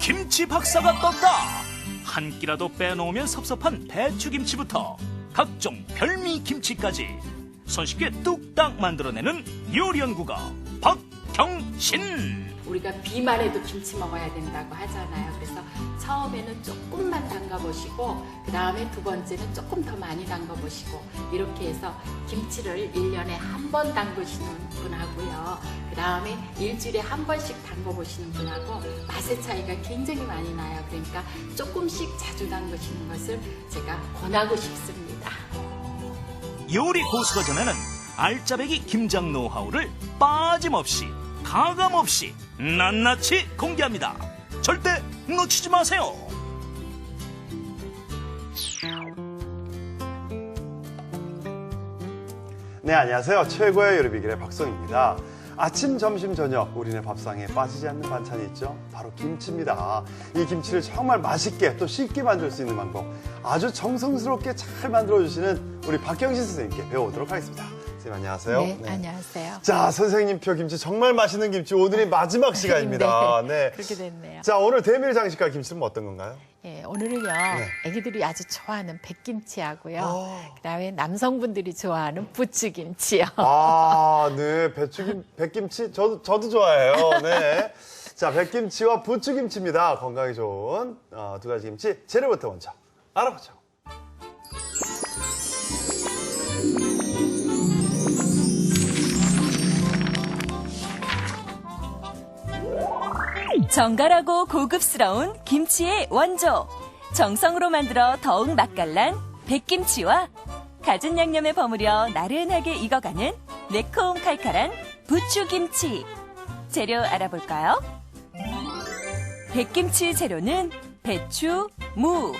김치 박사가 떴다. 한 끼라도 빼놓으면 섭섭한 배추김치부터 각종 별미 김치까지 손쉽게 뚝딱 만들어내는 요리연구가 박경신. 우리가 비만 해도 김치 먹어야 된다고 하잖아요. 그래서 처음에는 조금만 담가보시고 그 다음에 두 번째는 조금 더 많이 담가보시고 이렇게 해서 김치를 1년에 한 번 담그시는 분하고요. 그 다음에 일주일에 한 번씩 담궈보시는 분하고 맛의 차이가 굉장히 많이 나요. 그러니까 조금씩 자주 담그시는 것을 제가 권하고 싶습니다. 요리 고수가 전하는 알짜배기 김장 노하우를 빠짐없이 가감없이 낱낱이 공개합니다. 절대 놓치지 마세요. 네, 안녕하세요. 최고의 요리비결의 박성입니다. 아침, 점심, 저녁 우리네 밥상에 빠지지 않는 반찬이 있죠. 바로 김치입니다. 이 김치를 정말 맛있게 또 쉽게 만들 수 있는 방법 아주 정성스럽게 잘 만들어주시는 우리 박경신 선생님께 배워보도록 하겠습니다. 선생님 안녕하세요. 네, 안녕하세요. 자, 선생님표 김치 정말 맛있는 김치 오늘이 마지막 시간입니다. 네. 그렇게 됐네요. 자, 오늘 대밀 장식과 김치는 어떤 건가요? 예, 오늘은요, 애기들이 아주 좋아하는 백김치하고요. 그 다음에 남성분들이 좋아하는 부추김치요. 아, 네. 백김치? 저도 좋아해요. 네. 자, 백김치와 부추김치입니다. 건강에 좋은 두 가지 김치. 재료부터 먼저 알아보죠. 정갈하고 고급스러운 김치의 원조. 정성으로 만들어 더욱 맛깔난 백김치와 갖은 양념에 버무려 나른하게 익어가는 매콤 칼칼한 부추김치. 재료 알아볼까요? 백김치 재료는 배추, 무,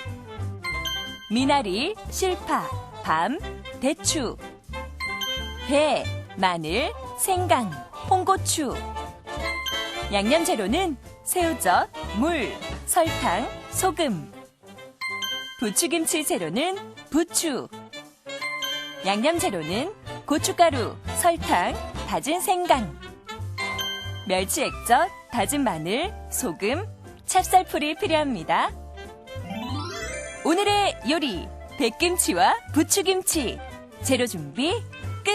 미나리, 실파, 밤, 대추, 배, 마늘, 생강, 홍고추. 양념 재료는 새우젓, 물, 설탕, 소금. 부추김치 재료는 부추. 양념 재료는 고춧가루, 설탕, 다진 생강. 멸치 액젓, 다진 마늘, 소금, 찹쌀풀이 필요합니다. 오늘의 요리, 백김치와 부추김치. 재료 준비 끝!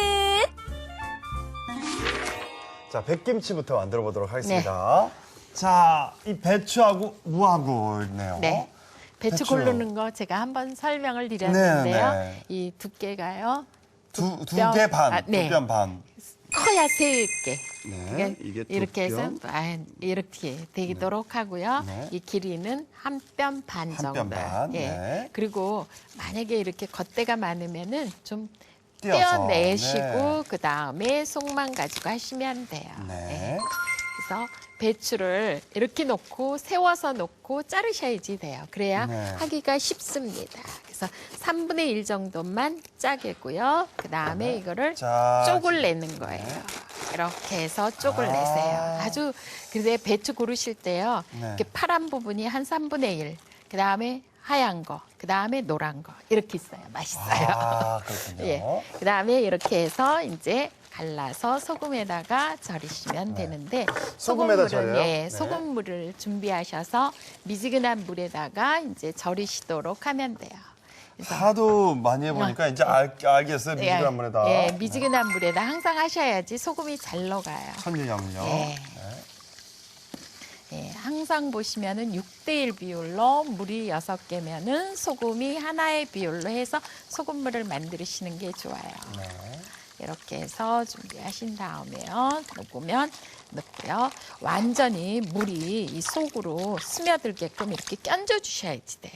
자, 백김치부터 만들어 보도록 하겠습니다. 자, 이 배추하고 무하고 있네요. 네. 배추 배추. 고르는 거 제가 한번 설명을 드렸는데요. 네. 이 두께가요. 두 개 반, 네. 두 뼘 반. 커야 세 개. 네, 이게 두 이렇게 해서 뼘. 이렇게 되도록 하고요. 네. 이 길이는 한 뼘 반 한 정도. 뼘 반, 예. 네. 그리고 만약에 이렇게 겉대가 많으면은 좀 띄어서, 떼어내시고 네. 그 다음에 속만 가지고 하시면 돼요. 네. 예. 그래서 배추를 이렇게 놓고 세워서 놓고 자르셔야지 돼요. 그래야 네. 하기가 쉽습니다. 그래서 3분의 1 정도만 짜게고요. 그 다음에 이거를 자, 쪽을 내는 거예요. 이렇게 해서 쪽을 내세요. 아주 근데 배추 고르실 때요. 네. 이렇게 파란 부분이 한 3분의 1. 그 다음에 하얀 거, 그 다음에 노란 거 이렇게 있어요. 맛있어요. 아, 그렇군요. 예. 그 다음에 이렇게 해서 이제 갈라서 소금에다가 절이시면 되는데 소금에다 절여요? 예, 네. 소금물을 준비하셔서 미지근한 물에다가 이제 절이시도록 하면 돼요. 그래서 하도 많이 해보니까 이제 알겠어요. 미지근한 물에다. 예, 미지근한 물에다 항상 하셔야지 소금이 잘 녹아요. 천일염요. 예. 예, 항상 보시면은 6대1 비율로 물이 6개면은 소금이 하나의 비율로 해서 소금물을 만드시는 게 좋아요. 네. 이렇게 해서 준비하신 다음에요. 녹으면 넣고요. 완전히 물이 이 속으로 스며들게끔 이렇게 껴줘 주셔야지 돼요.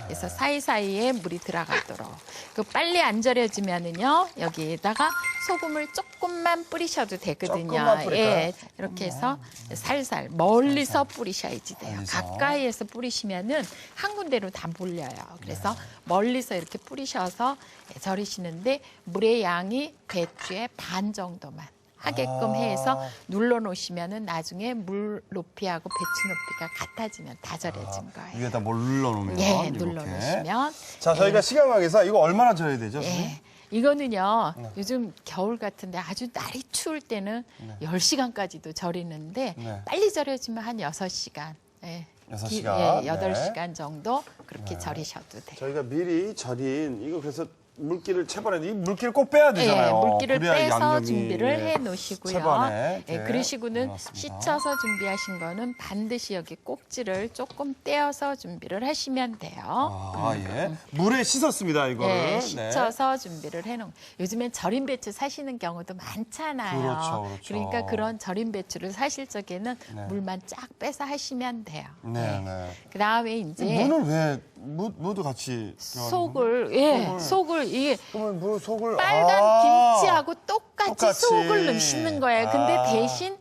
그래서 사이사이에 물이 들어가도록. 그 빨리 안 절여지면은요. 여기에다가 소금을 조금만 뿌리셔도 되거든요. 조금만 뿌릴까요? 예, 이렇게 해서 살살 멀리서 뿌리셔야지 돼요. 멀리서. 가까이에서 뿌리시면은 한 군데로 다 몰려요. 그래서 멀리서 이렇게 뿌리셔서 절이시는데 물의 양이 배추의 반 정도만 하게끔 해서 눌러 놓으시면은 나중에 물 높이하고 배추 높이가 같아지면 다 절여진 거예요. 위에다 뭘 눌러놓으면. 예, 이렇게. 눌러 놓으시면. 자, 저희가 시간 관계상 이거 얼마나 절여야 되죠? 선생님? 예. 이거는요, 요즘 겨울 같은데 아주 날이 추울 때는 10시간까지도 절이는데 네. 빨리 절여지면 한 6시간. 예, 6시간. 8시간 정도 그렇게 절이셔도 돼요. 저희가 미리 절인 이거 그래서 물기를 채반에 이 물기를 꼭 빼야 되잖아요. 예, 물기를 그래야 빼서 양념이, 준비를 예, 해 놓으시고요. 채반에 예, 이렇게 그러시고는 넣어놨습니다. 씻어서 준비하신 거는 반드시 여기 꼭지를 조금 떼어서 준비를 하시면 돼요. 아, 예. 물에 씻었습니다, 이거를. 예, 네. 씻어서 준비를 해놓은. 요즘엔 절임 배추 사시는 경우도 많잖아요. 그렇죠. 그러니까 그런 절임 배추를 사실 적에는 네. 물만 쫙 빼서 하시면 돼요. 네, 네. 그 다음에 이제 무는 왜 무도 같이 속을 속을 이게 그러면 무 속을 빨간 김치하고 똑같이 똑같이. 속을 넣으시는 거예요. 근데 아. 대신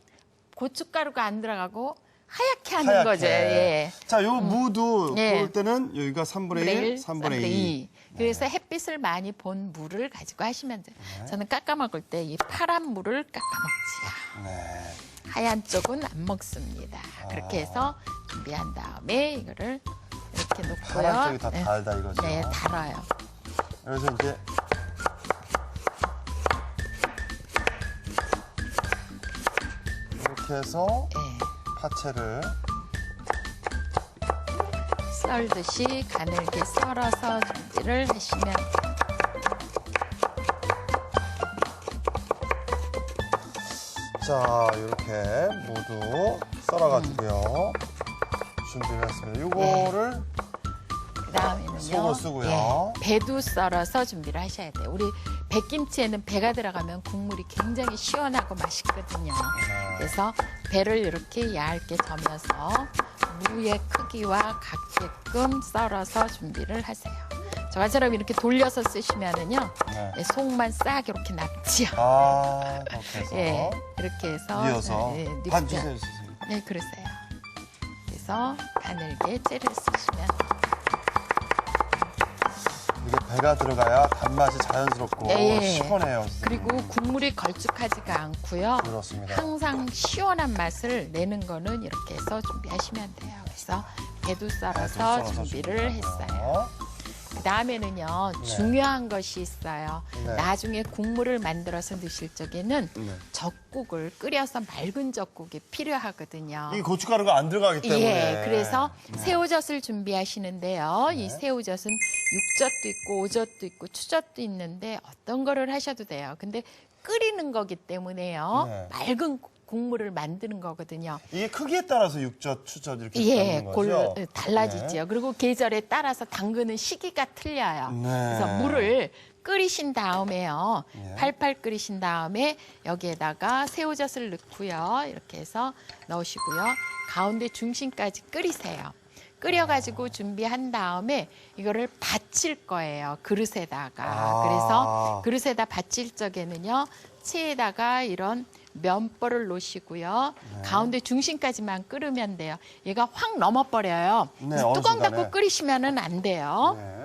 고춧가루가 안 들어가고 하얗게 하는 하얗게. 거죠. 예. 자, 요 무도 예. 볼 때는 여기가 3분의 1, 3분의 2. 그래서 햇빛을 많이 본 물을 가지고 하시면 돼요. 저는 깎아 먹을 때 이 파란 물을 깎아 먹지요. 네. 하얀 쪽은 안 먹습니다. 그렇게 해서 준비한 다음에 이거를 이렇게 놓고요. 파란 쪽이 다 달다 이거죠. 네, 달아요. 그래서 이제 이렇게 해서 예. 파채를 썰듯이 가늘게 썰어서 준비를 하시면 자, 이렇게 모두 썰어가지고요. 준비를 했습니다. 이거를 그다음에는요. 속을 쓰고요. 예, 배도 썰어서 준비를 하셔야 돼요. 우리 백김치에는 배가 들어가면 국물이 굉장히 시원하고 맛있거든요. 그래서 배를 이렇게 얇게 저며서 무의 크기와 같게끔 썰어서 준비를 하세요. 저처럼 이렇게 돌려서 쓰시면은요, 네. 예, 속만 싹 이렇게 남지요. 아, 그렇게 해서 예, 이렇게 해서 뉘어서 예, 반 뉘죠. 주세요, 선생님. 네, 그러세요. 그래서 가늘게 째를 쓰시면 이게 배가 들어가야 단맛이 자연스럽고 예. 시원해요. 선생님. 그리고 국물이 걸쭉하지가 않고요. 그렇습니다. 항상 시원한 맛을 내는 거는 이렇게 해서 준비하시면 돼요. 그래서 배도 썰어서 준비를 했어요. 그 다음에는요, 중요한 것이 있어요. 네. 나중에 국물을 만들어서 드실 적에는 네. 젖국을 끓여서 맑은 젖국이 필요하거든요. 이 고춧가루가 안 들어가기 때문에. 예, 그래서 새우젓을 준비하시는데요. 이 새우젓은 육젓도 있고 오젓도 있고 추젓도 있는데 어떤 거를 하셔도 돼요. 근데 끓이는 거기 때문에요. 네. 맑은 국물을 만드는 거거든요. 이게 크기에 따라서 육젓, 추젓 이렇게 예, 담는 거죠? 달라지죠. 그리고 계절에 따라서 담그는 시기가 틀려요. 네. 그래서 물을 끓이신 다음에요. 예. 팔팔 끓이신 다음에 여기에다가 새우젓을 넣고요. 이렇게 해서 넣으시고요. 가운데 중심까지 끓이세요. 끓여가지고 준비한 다음에 이거를 받칠 거예요. 그릇에다가. 아. 그래서 그릇에다 받칠 적에는요. 체에다가 이런 면벌을 놓으시고요. 가운데 중심까지만 끓으면 돼요. 얘가 확 넘어버려요. 네, 그래서 어느 뚜껑 순간에. 닫고 끓이시면 안 돼요. 네.